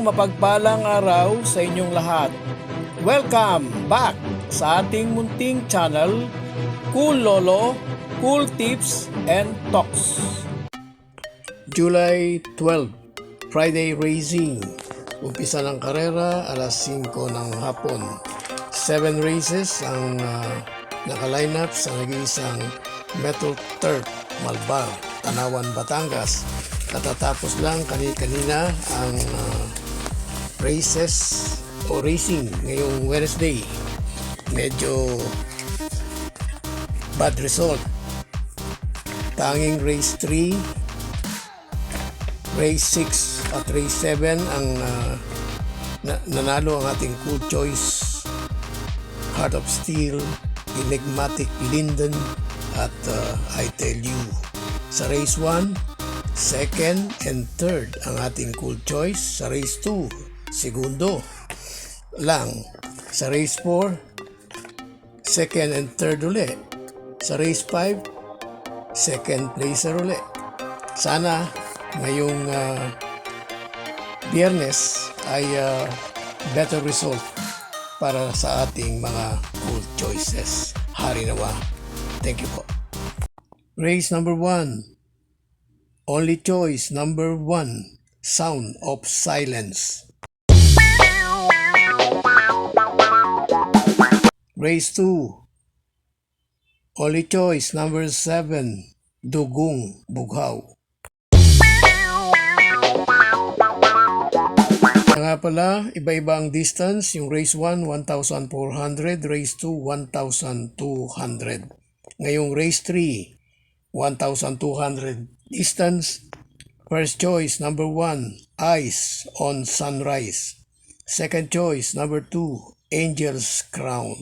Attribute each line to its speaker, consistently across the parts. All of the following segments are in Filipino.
Speaker 1: mapagpalang araw sa inyong lahat. Welcome back sa ating munting channel, Cool Lolo, Cool Tips and Talks. July 12, Friday Racing. Umpisa ng karera, alas 5 ng hapon. 7 races ang naka-lineup sa nag-iisang Metal Turf, Malbar, Tanawan, Batangas. Katatapos lang kanina ang races o racing ngayong Wednesday. Medyo bad result. Tanging race 3, race 6 at race 7 ang nanalo ang ating Cool Choice, Heart of Steel, Enigmatic Linden at I Tell You. Sa race 1, second and third ang ating Cool Choice. Sa race 2, segundo lang. Sa race 4, second and third uli. Sa race 5, second placer uli. Sana ngayong Biyernes ay better result para sa ating mga Cool Choices. Hari nawa. Thank you po. Race number 1. Only choice number 1, Sound of Silence. Race 2, only choice number 7, Dugong Bughaw. Nga pala, iba-iba ang distance. Yung race 1, 1,400. Race 2, 1,200. Ngayong race 3, 1,200 distance. First choice number 1, Eyes on Sunrise. Second choice number 2, Angel's Crown.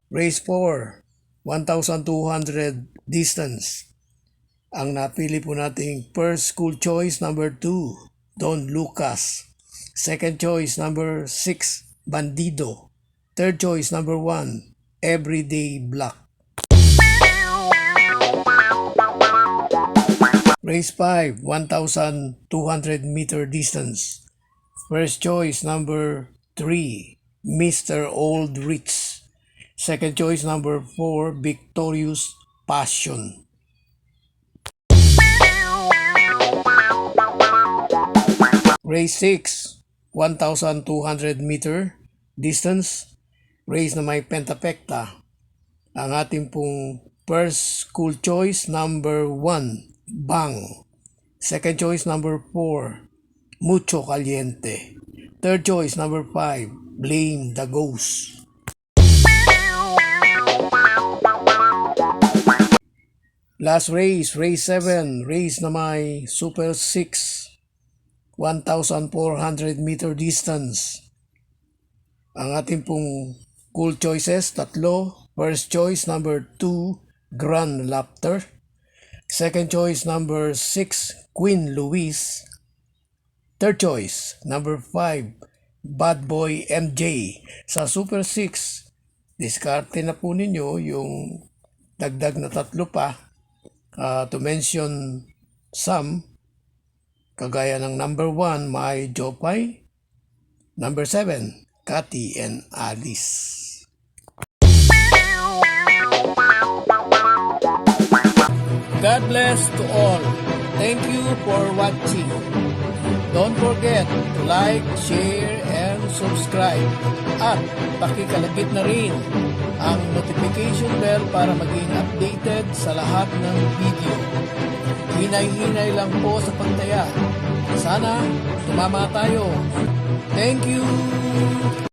Speaker 1: Race 4, 1,200 distance. Ang napili po nating first Cool Choice number 2, Don Lucas. Second choice number 6, Bandido. Third choice number 1, Everyday Black. Race 5, 1,200 meter distance. First choice number 3, Mr. Old Rich. Second choice number 4, Victorious Passion. Race 6, 1,200 meter distance. Race na may pentapekta. Ang ating pong first Cool Choice number 1, Bang. Second choice number 4, Mucho Caliente. Third choice number 5, Blame the Ghost. Last race, race 7, race na may Super 6, 1,400 meter distance. Ang ating pong Cool Choices, tatlo. First choice number 2, Grand Laughter. Second choice number 6, Queen Louise. Third choice number 5, Bad Boy MJ. Sa Super 6, diskarte na po ninyo yung dagdag na tatlo pa. To mention some, kagaya ng number 1, may Jopay. Number 7, Cathy and Alice. God bless to all. Thank you for watching. Don't forget to like, share, and subscribe. At pakikalagit na rin ang notification bell para maging updated sa lahat ng video. Hinay-hinay lang po sa pagtaya. Sana tumama tayo. Thank you!